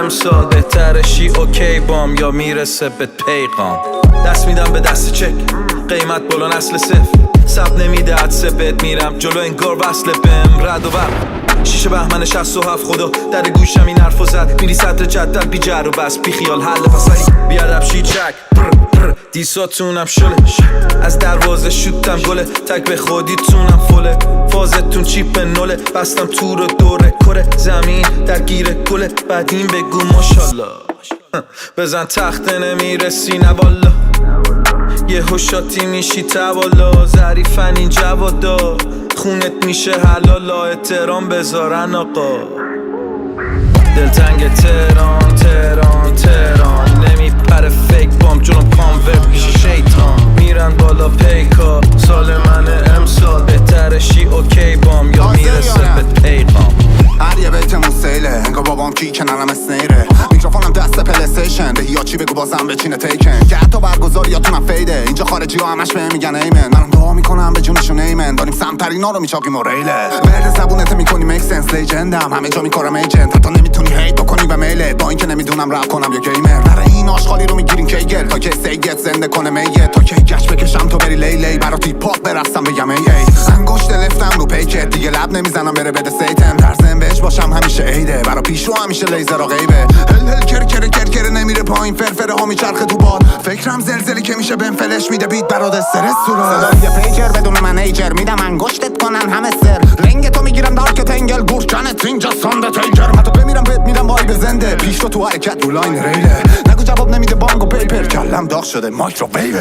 امسال بهترشی اوکی بام یا میرسه به پیغام. دست میدم به دست چک، قیمت بالا نسل صفر، سب نمیده عدسه بهت میرم جلو انگار وصله بهم رد و برق. شیشه بهمن 67 خدا در گوشم این حرفو زد، میری سطر جدل بی جر و بس بی خیال حل پسری بیادب شیچک دیساتونم شله از دروازه شوتم گله تک به خودیتونم فله فازتون چیپ نوله بستم تو رو دوره کره زمین درگیر گله بعد این بگو ماشالله بزن تخته نمیرسی نه والا یه هوشاتی میشی توالا ظریفن این جوادا خونت میشه حلالا احترام بذارن آقا دلتنگ تهران تهران تهران نمیپره فیک بام جونم کانورت میشه شیطان میرن بالا پیکا سال من امسال بهترشی اوکی بام یا میرسه به پیغام. هر یه بیتمون سیله انگار بابام کی کنارم اسنیره میکروفونم دست پلیستیشن به یا چی بگو بازم بچینه تیکن که حتی برگزاریاتونم فیده اینجا خارجی ها همش بهم میگن ایمن منم دعا میکنم به جونشون ایمن داریم سمترینا رو میچاقیم و ریله ورد زبونت میکنی میک سنس لیجندم همه جا میکارم ایجنت حتی نمیتونی هیت بکنی به میله با اینکه نمیدونم رپ کنم یا گیمر در این آشغالی رو میگیرین کیگل تا که سیگت زنده کنه میه تا که گچ بکشم تو بری لی برات پاپ برستم بگم ای انگشت لفتم رو پیکت دیگه لب نمیزنم بره بده سیتم در زنبش باشم همیشه عیده برا پیشرو همیشه لیزر و غیبه هل کر نمیره پایین فرفره ها میچرخه تو باد فکرم زلزلی که میشه بهم فلش میده بیت برات استرس صورت صدای پیجر بدون منیجر میدم انگشتت کنن همه سر رنگ تو میگیرم دارک تنگل گورچنت اینجا ساند تیجر حتی بمیرم بهت میدم وایب زنده پیش تو حرکت رو لاین ریله نگو جواب نمیده بانگ و پیپر کلم داغ شده مایکروویو